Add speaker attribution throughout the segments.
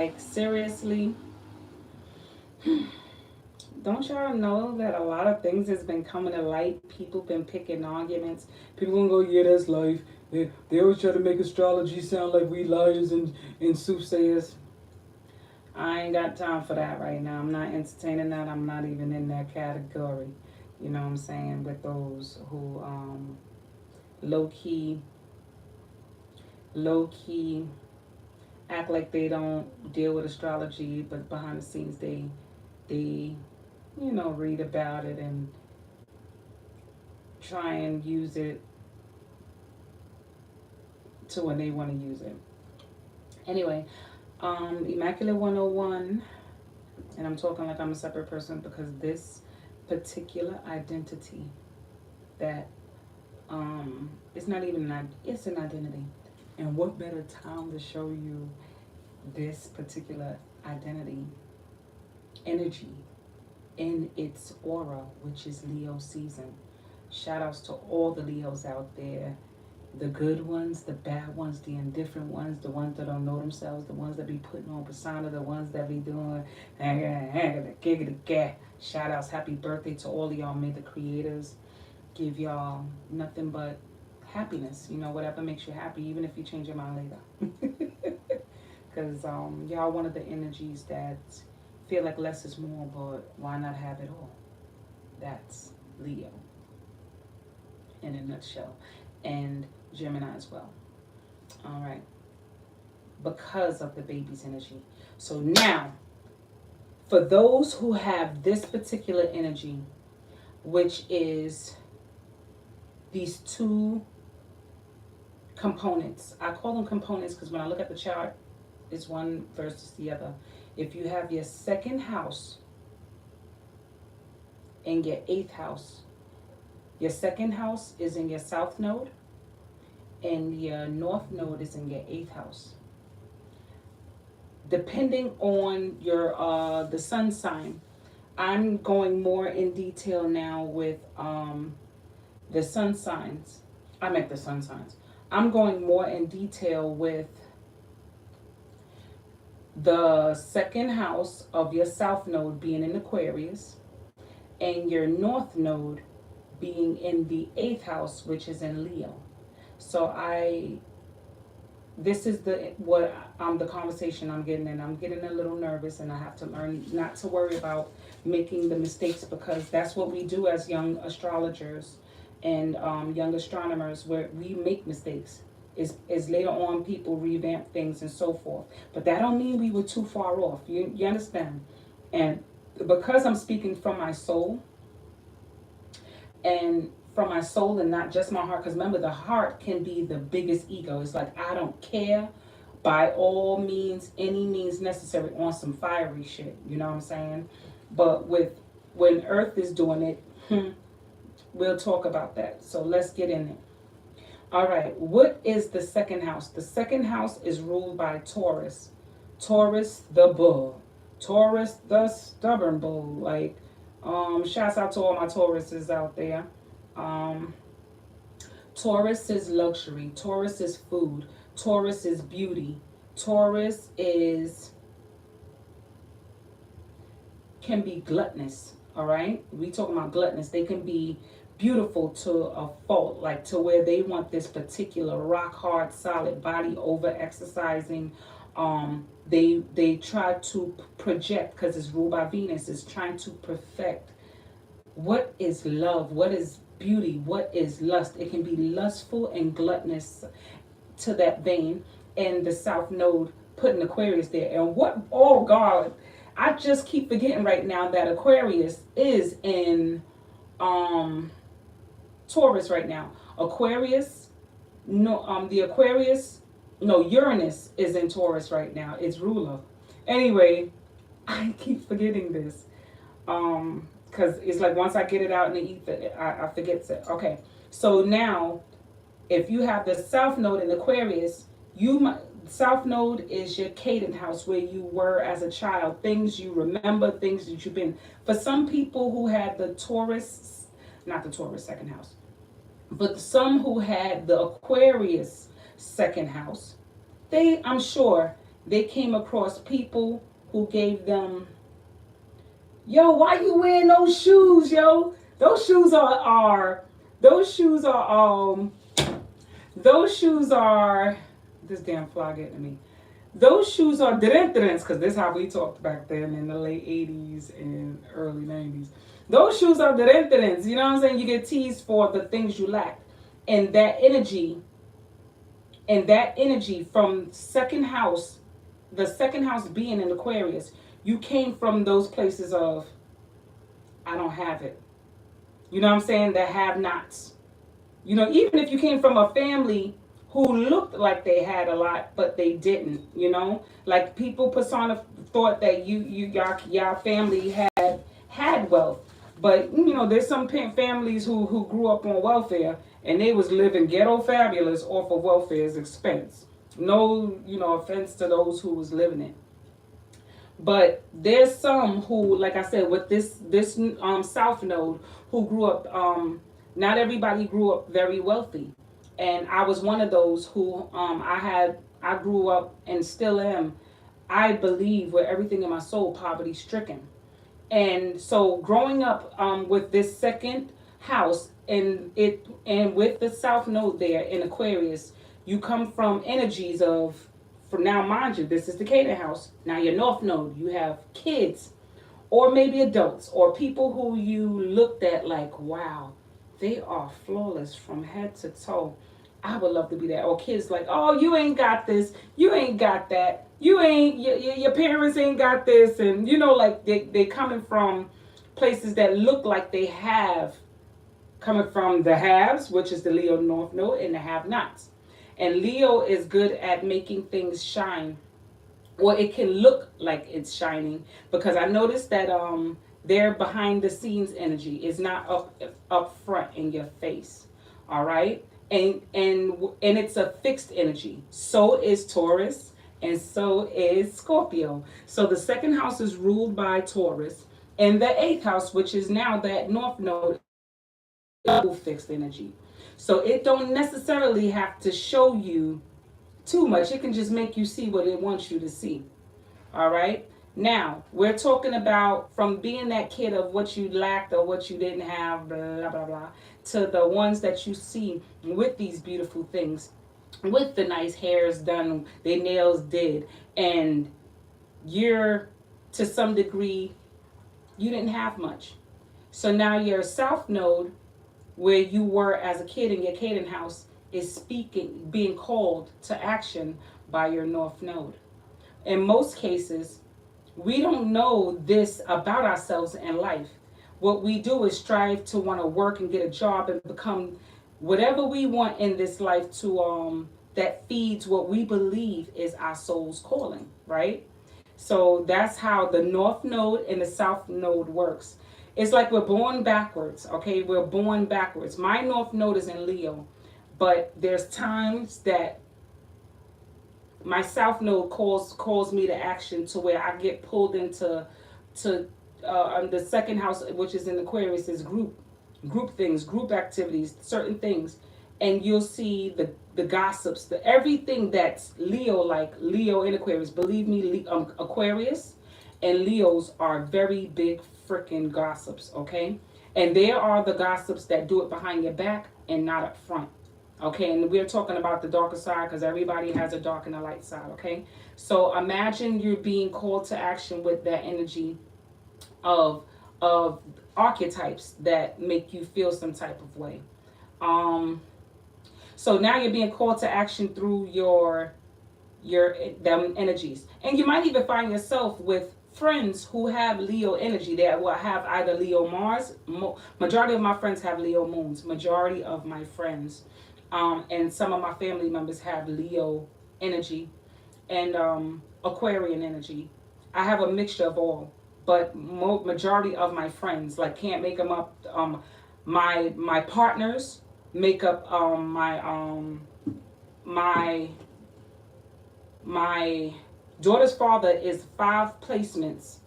Speaker 1: Like, seriously, don't y'all know that a lot of things has been coming to light? People been picking arguments. People gonna go, yeah, that's life. They always try to make astrology sound like we liars and soothsayers. I ain't got time for that right now. I'm not entertaining that. I'm not even in that category. You know what I'm saying? With those who low key, low key act like they don't deal with astrology, but behind the scenes they read about it and try and use it to when they want to use it. Anyway, Immaculate 101, and I'm talking like I'm a separate person because this particular identity that it's not even it's an identity. And what better time to show you this particular identity energy in its aura, which is Leo season. Shout outs to all the Leos out there. The good ones, the bad ones, the indifferent ones, the ones that don't know themselves, the ones that be putting on persona, the ones that be doing shout outs, happy birthday to all of y'all. May the creators give y'all nothing but happiness. Whatever makes you happy, even if you change your mind later. Because y'all one of the energies that feel like less is more, but why not have it all? That's Leo in a nutshell. And Gemini as well. All right. Because of the baby's energy. So now, for those who have this particular energy, which is these two components. I call them components because when I look at the chart, it's one versus the other. If you have your second house and your eighth house, your second house is in your south node and your north node is in your eighth house. Depending on your the sun sign, I'm going more in detail now with the sun signs. I meant the sun signs. I'm going more in detail with the second house of your south node being in Aquarius and your north node being in the eighth house, which is in Leo. So this is the conversation I'm getting in. I'm getting a little nervous and I have to learn not to worry about making the mistakes because that's what we do as young astrologers and young astronomers, where we make mistakes. Is later on people revamp things and so forth. But that don't mean we were too far off. You understand? And because I'm speaking from my soul and not just my heart, because remember, the heart can be the biggest ego. It's like, I don't care, by all means, any means necessary, on some fiery shit. You know what I'm saying? But when Earth is doing it, we'll talk about that. So let's get in it. All right, what is the second house? The second house is ruled by Taurus. Taurus the bull. Taurus the stubborn bull. Like, shouts out to all my Tauruses out there. Taurus is luxury. Taurus is food. Taurus is beauty. Taurus can be gluttonous. All right, we talking about gluttonous. They can be beautiful to a fault, like to where they want this particular rock hard solid body over exercising. They try to project, because it's ruled by Venus, is trying to perfect what is love, what is beauty, what is lust. It can be lustful and gluttonous to that vein. And the south node putting Aquarius there. And what, oh God, I just keep forgetting right now that Aquarius is in Taurus right now. Uranus is in Taurus right now. It's ruler. Anyway, I keep forgetting this. Because it's like once I get it out in the ether, I forget it. Okay. So now, if you have the South Node in Aquarius, South Node is your cadent house, where you were as a child, things you remember, things that you've been. For some people who had the Taurus, not the Taurus second house, but some who had the Aquarius second house, I'm sure they came across people who gave them, yo, why you wearing those shoes, yo? Those shoes those shoes are those shoes are this damn fly getting me. Those shoes are because this is how we talked back then in the late 80s and early 90s. Those shoes are you know what I'm saying? You get teased for the things you lack. And that energy from second house, the second house being in Aquarius, you came from those places of, I don't have it. You know what I'm saying? The have nots. You know, even if you came from a family who looked like they had a lot, but they didn't, you know? Like people thought that your family had wealth. But, you know, there's some families who grew up on welfare and they was living ghetto fabulous off of welfare's expense. No, you know, offense to those who was living it. But there's some who, like I said, with this South Node, who grew up. Not everybody grew up very wealthy, and I was one of those who I grew up and still am. I believe with everything in my soul, poverty stricken, and so growing up with this second house and with the South Node there in Aquarius, you come from energies of, from now, mind you, this is the Canaan house. Now your North Node, you have kids, or maybe adults, or people who you looked at like, wow, they are flawless from head to toe. I would love to be that. Or kids like, oh, you ain't got this, you ain't got that, you ain't, your parents ain't got this, and you know, like they coming from places that look like they have, coming from the haves, which is the Leo North Node, and the have-nots. And Leo is good at making things shine, or it can look like it's shining, because I noticed that their behind the scenes energy is not up front in your face. All right? And it's a fixed energy. So is Taurus, and so is Scorpio. So the second house is ruled by Taurus, and the eighth house, which is now that North Node, double fixed energy. So it don't necessarily have to show you too much. It can just make you see what it wants you to see. All right. Now we're talking about from being that kid of what you lacked or what you didn't have, blah blah blah, to the ones that you see with these beautiful things, with the nice hairs done, their nails did, and you're, to some degree, you didn't have much. So now your South Node, where you were as a kid in your Canaan house, is being called to action by your North Node. In most cases, we don't know this about ourselves in life. What we do is strive to want to work and get a job and become whatever we want in this life to that feeds what we believe is our soul's calling, right? So that's how the North Node and the South Node works. It's like we're born backwards, okay? We're born backwards. My North Node is in Leo, but there's times that my South Node calls me to action, to where I get pulled into the second house, which is in Aquarius, is group things, group activities, certain things, and you'll see the gossips, the everything that's Leo, like Leo in Aquarius. Believe me, Aquarius and Leos are very big freaking gossips, okay? And there are the gossips that do it behind your back and not up front. Okay, and we're talking about the darker side because everybody has a dark and a light side, okay? So imagine you're being called to action with that energy of archetypes that make you feel some type of way. So now you're being called to action through your them energies. And you might even find yourself with friends who have Leo energy. They will have either Leo Mars. Majority of my friends have Leo moons. Majority of my friends. And some of my family members have Leo energy and Aquarian energy. I have a mixture of all, but majority of my friends, like, can't make them up. My partners make up my daughter's father is 5 placements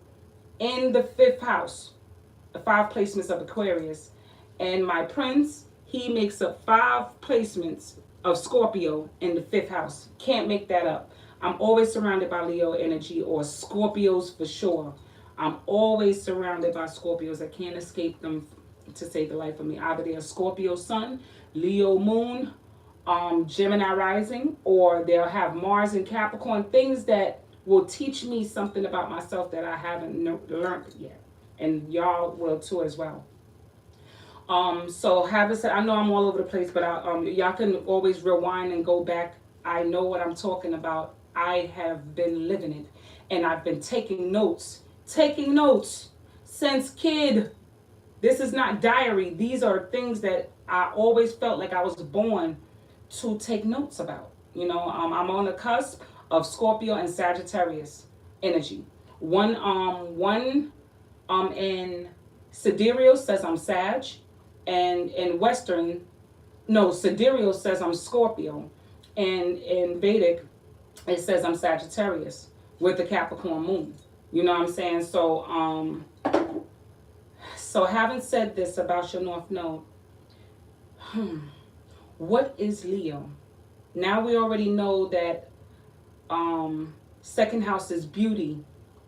Speaker 1: in the 5th house, the 5 placements of Aquarius, and my prince, he makes up 5 placements of Scorpio in the 5th house. Can't make that up. I'm always surrounded by Leo energy or Scorpios for sure. I'm always surrounded by Scorpios. I can't escape them to save the life of me. Either they're Scorpio sun, Leo moon, Gemini rising, or they'll have Mars and Capricorn, things that will teach me something about myself that I haven't learned yet. And y'all will too as well. So having said, I know I'm all over the place, but y'all can always rewind and go back. I know what I'm talking about. I have been living it, and I've been taking notes since kid. This is not diary. These are things that I always felt like I was born to take notes about. I'm on the cusp of Scorpio and Sagittarius energy. One in Sidereal says I'm Sag, and in Western, no, Sidereal says I'm Scorpio, and in Vedic, it says I'm Sagittarius with the Capricorn moon. You know what I'm saying? So having said this about your North Node, what is Leo? Now we already know that second house is beauty,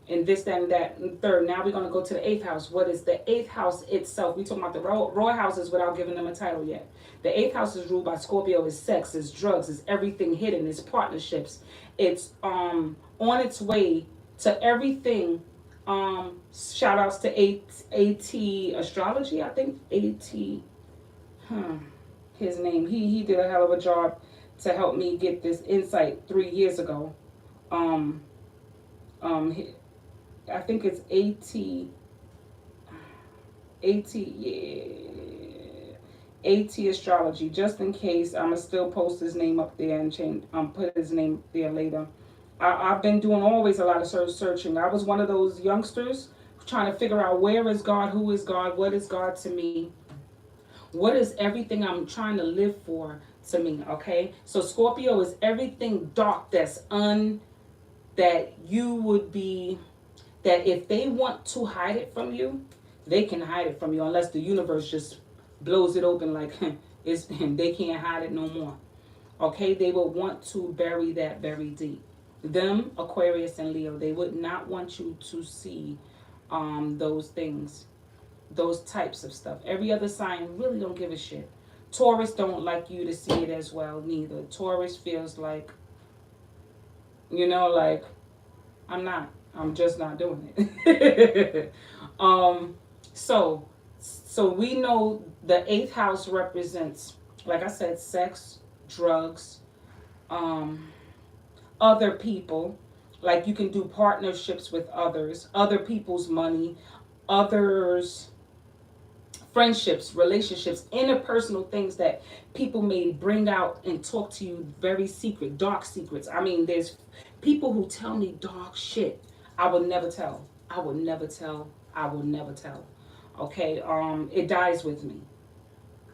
Speaker 1: and this, that, and that, and third. Now we're going to go to the eighth house. What is the eighth house itself? We're talking about the royal houses without giving them a title yet. The eighth house is ruled by Scorpio. Is sex, is drugs, is everything hidden, is partnerships. It's on its way to everything. Shout outs to AT Astrology, I think. His name. He did a hell of a job to help me get this insight 3 years ago. I think it's AT Astrology. Just in case, I'ma still post his name up there and put his name there later. I've been doing always a lot of searching. I was one of those youngsters trying to figure out where is God, who is God, what is God to me, what is everything I'm trying to live for to me. Okay, so Scorpio is everything dark that you would be. That if they want to hide it from you, they can hide it from you unless the universe just blows it open like they can't hide it no more. Okay, they will want to bury that very deep. Them, Aquarius and Leo, they would not want you to see those things, those types of stuff. Every other sign really don't give a shit. Taurus don't like you to see it as well, neither. Taurus feels like, like, I'm just not doing it. So we know the eighth house represents, like I said, sex, drugs, other people. Like you can do partnerships with others, other people's money, others' friendships, relationships, interpersonal things that people may bring out and talk to you, very secret, dark secrets. I mean, there's people who tell me dark shit. I will never tell. I will never tell. I will never tell. Okay, it dies with me.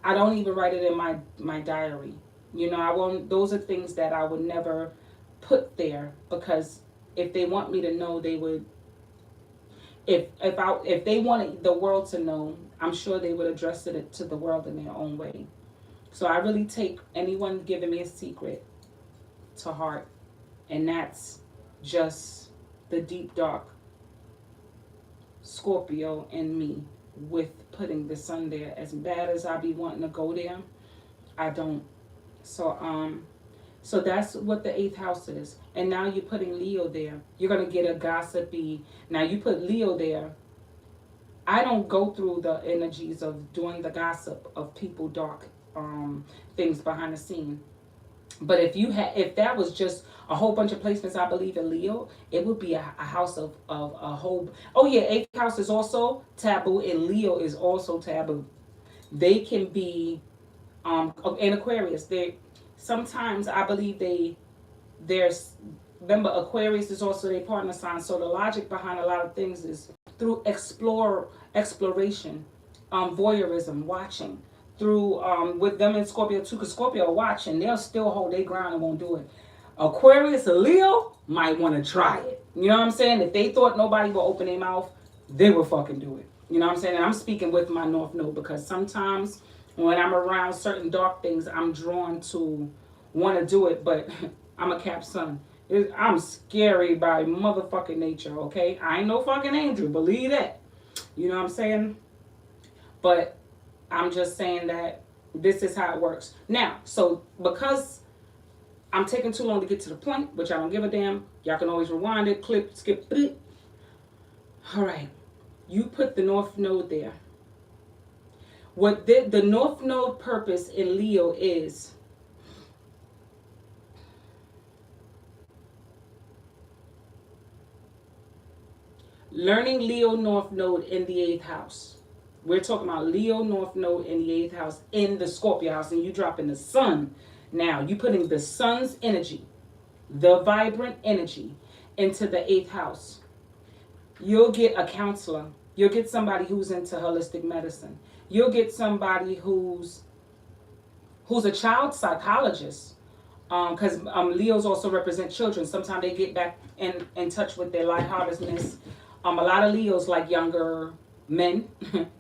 Speaker 1: I don't even write it in my diary. I won't. Those are things that I would never put there, because if they want me to know, they would. If they wanted the world to know, I'm sure they would address it to the world in their own way. So I really take anyone giving me a secret to heart, and that's just the deep dark Scorpio in me with putting the sun there. As bad as I be wanting to go there, I don't. So that's what the eighth house is. And now you're putting Leo there. You're going to get a gossipy. Now you put Leo there. I don't go through the energies of doing the gossip of people dark things behind the scene. But if that was just a whole bunch of placements, I believe in Leo, it would be a house of a whole. Oh yeah, eighth house is also taboo, and Leo is also taboo. They can be, in Aquarius. They sometimes I believe there's. Remember, Aquarius is also their partner sign. So the logic behind a lot of things is through exploration, voyeurism, watching. Through with them in Scorpio too, because Scorpio watching, they'll still hold their ground and won't do it. Aquarius or Leo might want to try it. You know what I'm saying? If they thought nobody would open their mouth, they would fucking do it. You know what I'm saying? And I'm speaking with my North Node, because sometimes when I'm around certain dark things, I'm drawn to want to do it, but I'm a Cap Sun. I'm scary by motherfucking nature, okay? I ain't no fucking angel, believe that. You know what I'm saying? But I'm just saying that this is how it works. Now, so because I'm taking too long to get to the point, which I don't give a damn, y'all can always rewind it, clip, skip. All right. You put the North Node there. What the North Node purpose in Leo is learning Leo North Node in the 8th house. We're talking about Leo North Node in the 8th house in the Scorpio house, and you dropping the sun. Now, you putting the sun's energy, the vibrant energy, into the 8th house. You'll get a counselor. You'll get somebody who's into holistic medicine. You'll get somebody who's a child psychologist. Because Leos also represent children. Sometimes they get back in touch with their lightheartedness. A lot of Leos like younger men,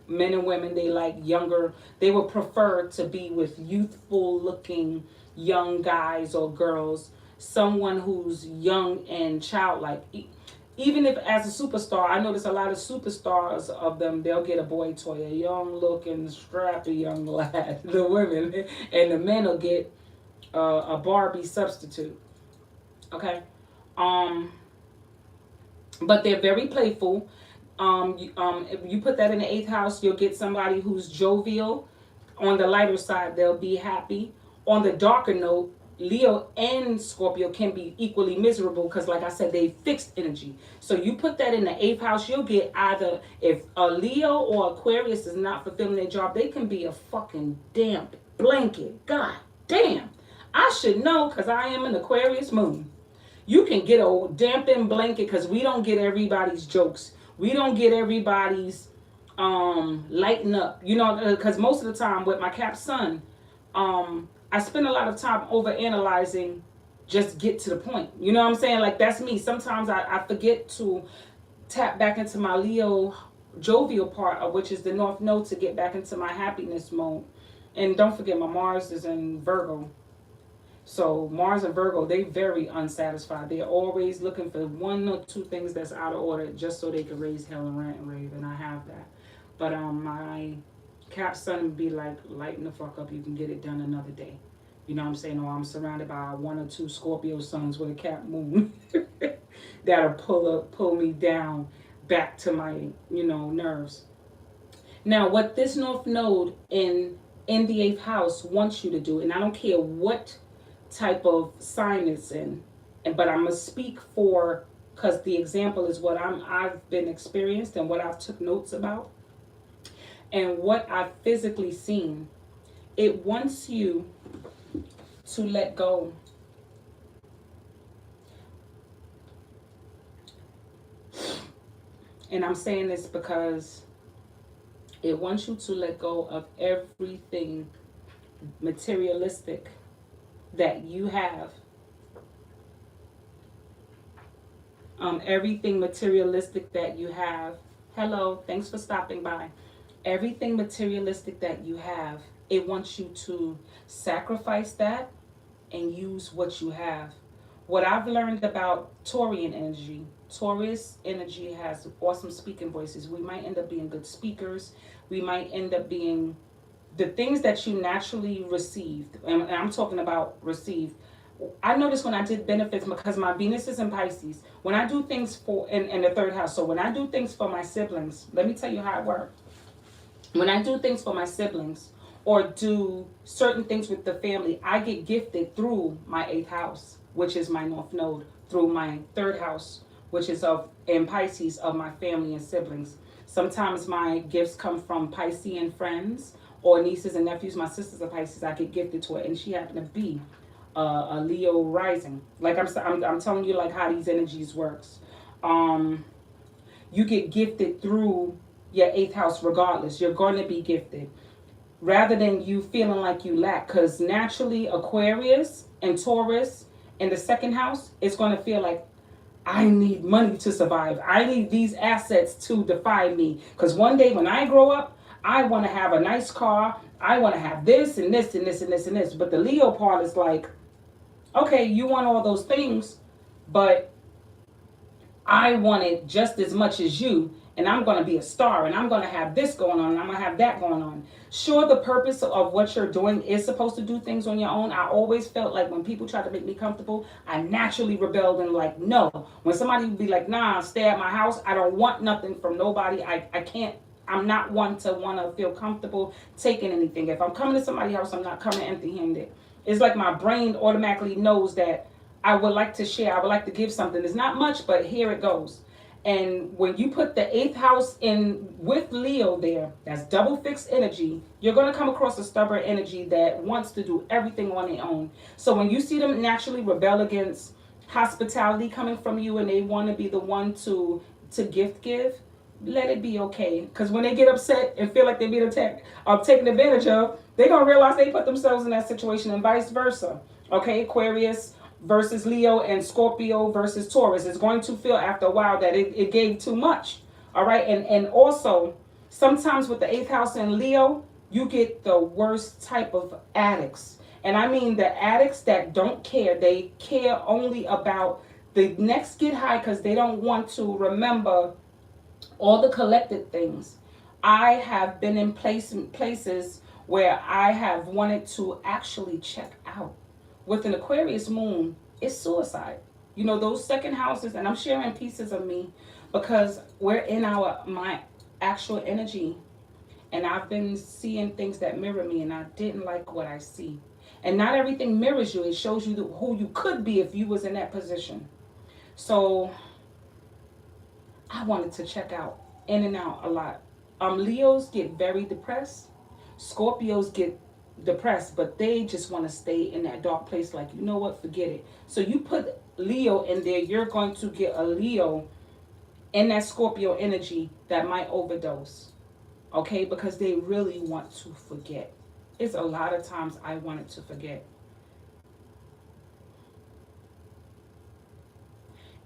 Speaker 1: men and women. They like younger. They would prefer to be with youthful-looking young guys or girls. Someone who's young and childlike. Even if as a superstar, I notice a lot of superstars of them, they'll get a boy toy, a young-looking, strappy young lad. The women and the men will get a Barbie substitute. Okay, but they're very playful. If you put that in the 8th house, you'll get somebody who's jovial. On the lighter side, they'll be happy. On the darker note, Leo and Scorpio can be equally miserable because, like I said, they fixed energy. So you put that in the 8th house, you'll get either, if a Leo or Aquarius is not fulfilling their job, they can be a fucking damp blanket. God damn. I should know because I am an Aquarius moon. You can get a dampened blanket because we don't get everybody's jokes. We don't get everybody's lighten up. You know, because most of the time with my Cap Sun, I spend a lot of time over analyzing, just get to the point. You know what I'm saying? Like, that's me. Sometimes I forget to tap back into my Leo jovial part, which is the North Node, to get back into my happiness mode. And don't forget, my Mars is in Virgo. So Mars and Virgo, they very unsatisfied. They're always looking for one or two things that's out of order just so they can raise hell and rant and rave. And I have that. But my Cap Sun would be like, lighten the fuck up, you can get it done another day. You know what I'm saying? Or I'm surrounded by one or two Scorpio suns with a Cap moon that'll pull me down back to my, nerves. Now, what this North Node in the 8th house wants you to do, and I don't care what type of sign it's in, but I'm gonna speak for, because the example is what I've been experienced and what I've took notes about. And what I've physically seen, it wants you to let go. And I'm saying this because it wants you to let go of everything materialistic that you have. Everything materialistic that you have. Hello, thanks for stopping by. Everything materialistic that you have, it wants you to sacrifice that and use what you have. What I've learned about Taurian energy, Taurus energy has awesome speaking voices. We might end up being good speakers. We might end up being the things that you naturally received. And I'm talking about received. I noticed when I did benefits, because my Venus is in Pisces, when I do things for, in the 3rd house, so when I do things for my siblings, let me tell you how it works. When I do things for my siblings or do certain things with the family, I get gifted through my 8th house, which is my North Node, through my 3rd house, which is in Pisces, of my family and siblings. Sometimes my gifts come from Piscean friends or nieces and nephews. My sister's a Pisces, I get gifted to it, and she happened to be a Leo rising. Like I'm telling you, like, how these energies works. You get gifted through your 8th house regardless. You're going to be gifted. Rather than you feeling like you lack. Because naturally, Aquarius and Taurus in the 2nd house, it's going to feel like, I need money to survive. I need these assets to defy me. Because one day when I grow up, I want to have a nice car. I want to have this and this and this and this and this. But the Leo part is like, okay, you want all those things, but I want it just as much as you, and I'm going to be a star, and I'm going to have this going on, and I'm going to have that going on. Sure, the purpose of what you're doing is supposed to do things on your own. I always felt like when people tried to make me comfortable, I naturally rebelled and like, no. When somebody would be like, nah, stay at my house, I don't want nothing from nobody. I can't. I'm not one to want to feel comfortable taking anything. If I'm coming to somebody's house, I'm not coming empty-handed. It's like my brain automatically knows that I would like to share. I would like to give something. It's not much, but here it goes. And when you put the 8th house in with Leo there, that's double fixed energy, you're going to come across a stubborn energy that wants to do everything on their own. So when you see them naturally rebel against hospitality coming from you and they want to be the one to gift give, let it be okay. Because when they get upset and feel like they're being attacked or taken advantage of, they're going to realize they put themselves in that situation and vice versa. Okay, Aquarius versus Leo and Scorpio versus Taurus. It's going to feel after a while that it gave too much. All right. And also, sometimes with the 8th house in Leo, you get the worst type of addicts. And I mean the addicts that don't care. They care only about the next get high because they don't want to remember all the collected things. I have been in places where I have wanted to actually check out. With an Aquarius moon, it's suicide. You know, those second houses, and I'm sharing pieces of me because we're in my actual energy. And I've been seeing things that mirror me, and I didn't like what I see. And not everything mirrors you. It shows you who you could be if you was in that position. So I wanted to check out, in and out a lot. Leos get very depressed. Scorpios get depressed, but they just want to stay in that dark place. Like, you know what, forget it. So you put Leo in there, you're going to get a Leo in that Scorpio energy that might overdose. Okay, because they really want to forget. It's a lot of times I wanted to forget.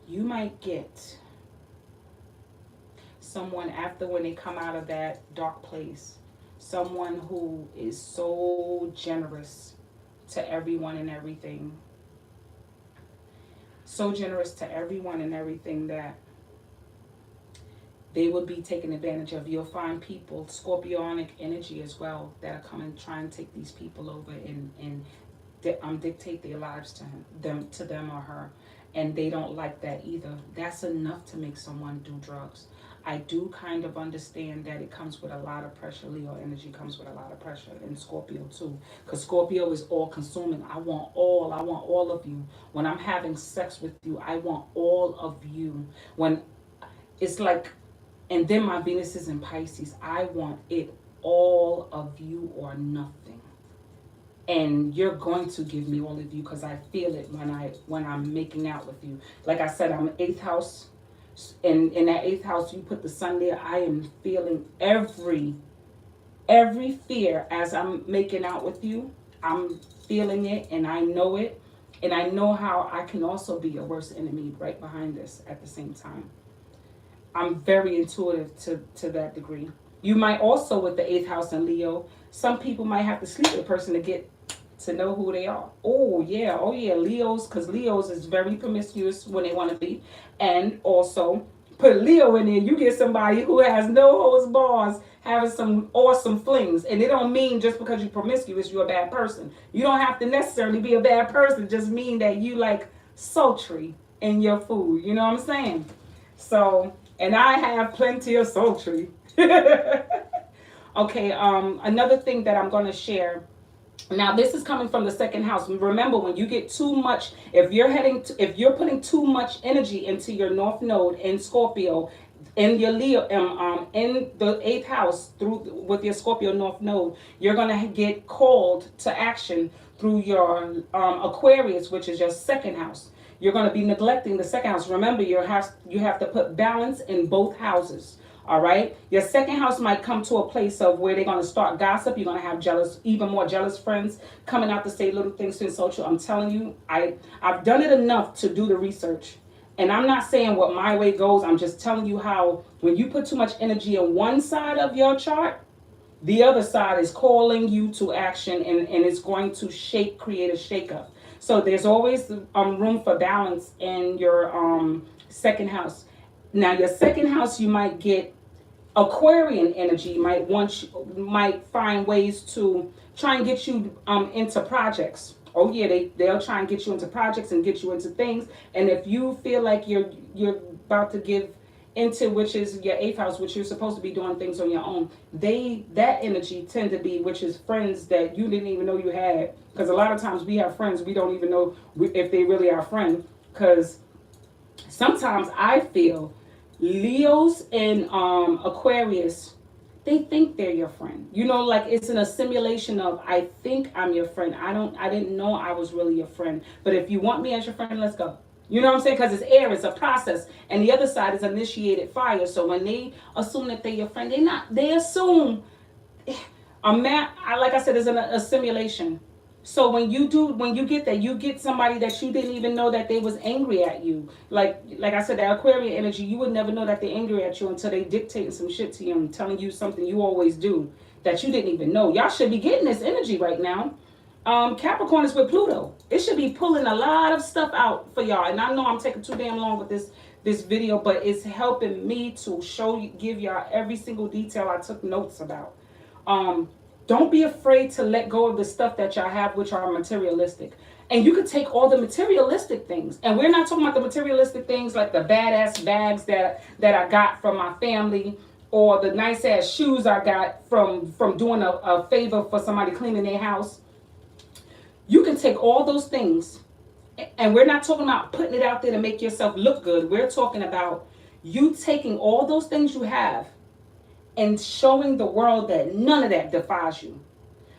Speaker 1: You might get someone after when they come out of that dark place, someone who is so generous to everyone and everything. So generous to everyone and everything that they would be taken advantage of. You'll find people, Scorpionic energy as well, that are coming try and take these people over and dictate their lives to them or her. And they don't like that either. That's enough to make someone do drugs. I do kind of understand that it comes with a lot of pressure. Leo energy comes with a lot of pressure, and Scorpio too. Because Scorpio is all consuming. I want all of you. When I'm having sex with you, I want all of you. When it's like, and then my Venus is in Pisces, I want it all of you or nothing. And you're going to give me all of you because I feel it when I'm making out with you. Like I said, I'm 8th house. And in that 8th house, you put the sun there. I am feeling every fear as I'm making out with you. I'm feeling it and I know it. And I know how I can also be your worst enemy right behind this at the same time. I'm very intuitive to that degree. You might also, with the 8th house in Leo, some people might have to sleep with a person to get to know who they are. Oh yeah, Leos, because Leos is very promiscuous when they want to be. And also, put Leo in there, you get somebody who has no holds bars, having some awesome flings. And it don't mean just because you're promiscuous, you're a bad person. You don't have to necessarily be a bad person, just mean that you like sultry in your food. You know what I'm saying? So, and I have plenty of sultry. Okay, another thing that I'm going to share. Now, this is coming from the second house. Remember, when you get too much, if you're putting too much energy into your North Node in Scorpio, in your Leo, in the 8th house with your Scorpio North Node, you're gonna get called to action through your Aquarius, which is your second house. You're gonna be neglecting the second house. Remember, you have to put balance in both houses. All right. Your second house might come to a place of where they're going to start gossip. You're going to have even more jealous friends coming out to say little things to insult you. I'm telling you, I've done it enough to do the research. And I'm not saying what my way goes. I'm just telling you how when you put too much energy on one side of your chart, the other side is calling you to action and it's going to create a shakeup. So there's always room for balance in your second house. Now your second house, you might get Aquarian energy. Might find ways to try and get you into projects. Oh yeah, they'll try and get you into projects and get you into things. And if you feel like you're about to give into, which is your eighth house, which you're supposed to be doing things on your own, that energy tend to be, which is friends that you didn't even know you had. Because a lot of times we have friends we don't even know if they really are friends. Because sometimes I feel Leos and Aquarius, they think they're your friend. You know, like it's an assimilation of, I think I'm your friend. I didn't know I was really your friend. But if you want me as your friend, let's go. You know what I'm saying? Because it's air, it's a process. And the other side is initiated fire. So when they assume that they're your friend, they assume, like I said, it's a simulation. So when you get that, you get somebody that you didn't even know that they was angry at you. Like I said, that Aquarian energy, you would never know that they're angry at you until they dictating some shit to you and telling you something you always do that you didn't even know. Y'all should be getting this energy right now. Capricorn is with Pluto. It should be pulling a lot of stuff out for y'all. And I know I'm taking too damn long with this video, but it's helping me to give y'all every single detail I took notes about. Don't be afraid to let go of the stuff that y'all have, which are materialistic. And you could take all the materialistic things. And we're not talking about the materialistic things like the badass bags that I got from my family, or the nice ass shoes I got from doing a favor for somebody cleaning their house. You can take all those things, and we're not talking about putting it out there to make yourself look good. We're talking about you taking all those things you have and showing the world that none of that defies you.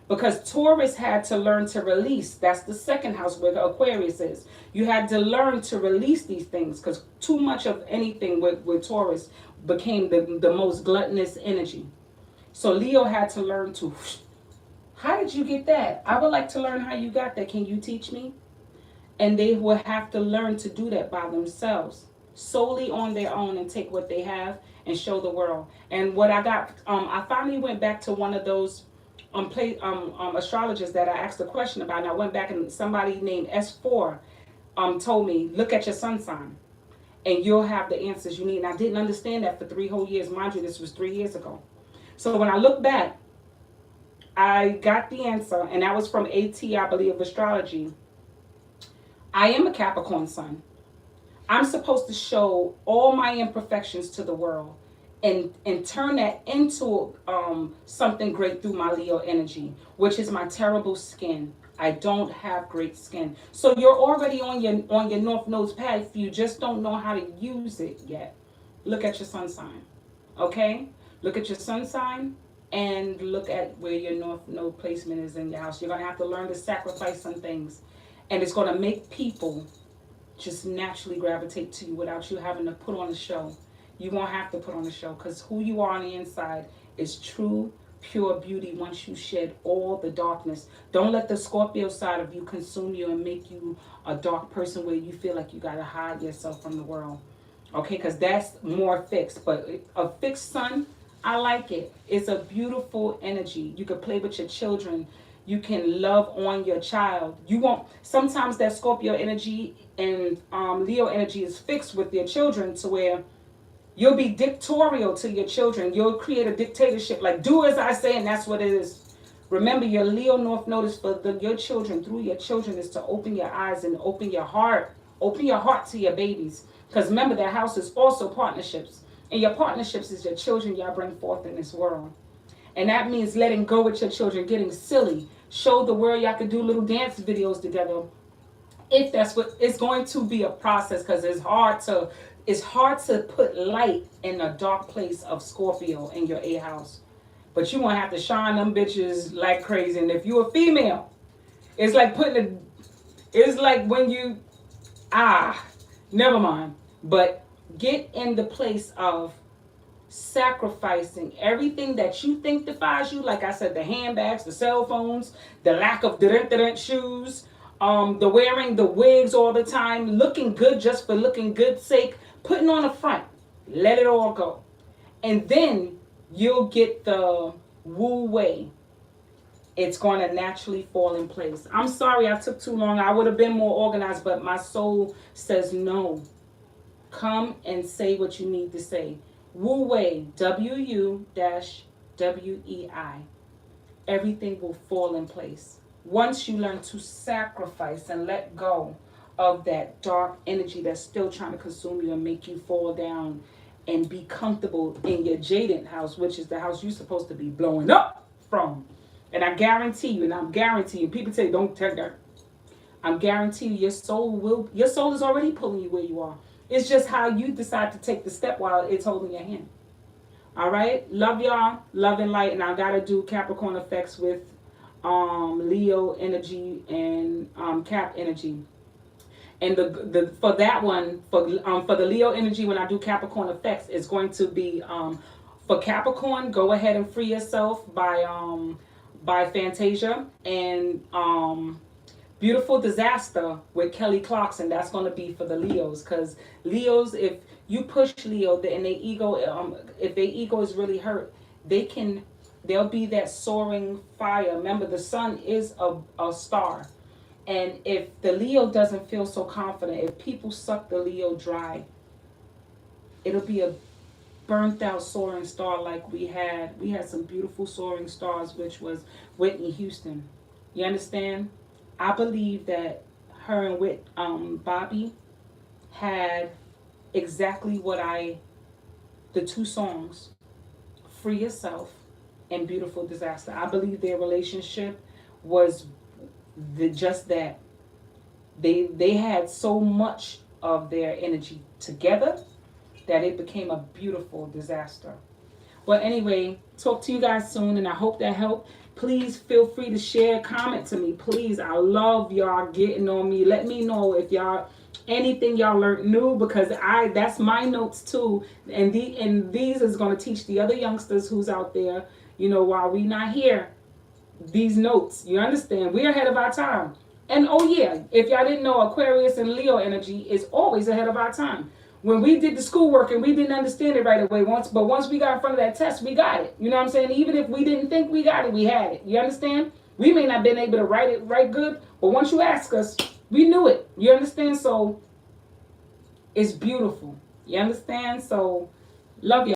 Speaker 1: Because Taurus had to learn to release. That's the second house where the Aquarius is. You had to learn to release these things, because too much of anything with Taurus became the most gluttonous energy. So Leo had to learn to, how did you get that? I would like to learn how you got that. Can you teach me? And they will have to learn to do that by themselves, solely on their own, and take what they have and show the world. And what I got, I finally went back to one of those astrologers that I asked a question about, and I went back and somebody named S4 told me, look at your sun sign and you'll have the answers you need. And I didn't understand that for 3 whole years. Mind you, this was 3 years ago. So when I look back, I got the answer, and that was from AT, I believe, astrology. I am a Capricorn sun. I'm supposed to show all my imperfections to the world and turn that into something great through my Leo energy, which is my terrible skin. I don't have great skin. So you're already on your North Node's path. You just don't know how to use it yet. Look at your sun sign. Okay? Look at your sun sign and look at where your North Node placement is in your house. You're going to have to learn to sacrifice some things. And it's going to make people just naturally gravitate to you without you having to put on a show. You won't have to put on a show, because who you are on the inside is true, pure beauty once you shed all the darkness. Don't let the Scorpio side of you consume you and make you a dark person where you feel like you got to hide yourself from the world. Okay, because that's more fixed. But a fixed sun, I like it. It's a beautiful energy. You can play with your children. You can love on your child. You won't. Sometimes that Scorpio energy and Leo energy is fixed with your children, to where you'll be dictatorial to your children. You'll create a dictatorship, like do as I say, and that's what it is. Remember, your Leo North Node is for your children. Through your children is to open your eyes and open your heart. Open your heart to your babies. Because remember, that house is also partnerships. And your partnerships is your children y'all bring forth in this world. And that means letting go with your children, getting silly. Show the world y'all can do little dance videos together. If that's what, it's going to be a process, because it's hard to put light in a dark place of Scorpio in your A house. But you won't have to shine them bitches like crazy. And if you're a female, it's like it's like when you, never mind. But get in the place of sacrificing everything that you think defies you. Like I said, the handbags, the cell phones, the lack of shoes, the wearing the wigs all the time, looking good just for looking good's sake, putting on a front. Let it all go. And then you'll get the Wu Wei. It's going to naturally fall in place. I'm sorry I took too long. I would have been more organized, but my soul says no. Come and say what you need to say. Wu Wei, W-U-W-E-I. Everything will fall in place. Once you learn to sacrifice and let go of that dark energy that's still trying to consume you and make you fall down and be comfortable in your jaded house, which is the house you're supposed to be blowing up from. And I guarantee you, and I'm guaranteeing you, people say don't take that. I'm guaranteeing you, your soul is already pulling you where you are. It's just how you decide to take the step while it's holding your hand. All right, love y'all, love and light, and I gotta do Capricorn effects with Leo energy and Cap energy. And the for that one for the Leo energy, when I do Capricorn effects, it's going to be for Capricorn. Go ahead and free yourself by Fantasia, and Beautiful Disaster with Kelly Clarkson. That's going to be for the Leos, because Leos, if you push Leo and their ego, if their ego is really hurt, they'll be that soaring fire. Remember, the sun is a star. And if the Leo doesn't feel so confident, if people suck the Leo dry, it'll be a burnt out soaring star like we had. We had some beautiful soaring stars, which was Whitney Houston. You understand? I believe that her and Bobby had exactly the two songs, Free Yourself and Beautiful Disaster. I believe their relationship was just that. They had so much of their energy together that it became a beautiful disaster. Well, anyway, talk to you guys soon, and I hope that helped. Please feel free to share, comment to me. Please, I love y'all getting on me. Let me know if y'all anything y'all learned new, because that's my notes too. And these is gonna teach the other youngsters who's out there, while we not here. These notes, you understand, we're ahead of our time. And oh yeah, if y'all didn't know, Aquarius and Leo energy is always ahead of our time. When we did the schoolwork and we didn't understand it right away but once we got in front of that test, we got it. You know what I'm saying? Even if we didn't think we got it, we had it. You understand? We may not have been able to write it right good, but once you ask us, we knew it. You understand? So it's beautiful. You understand? So love you.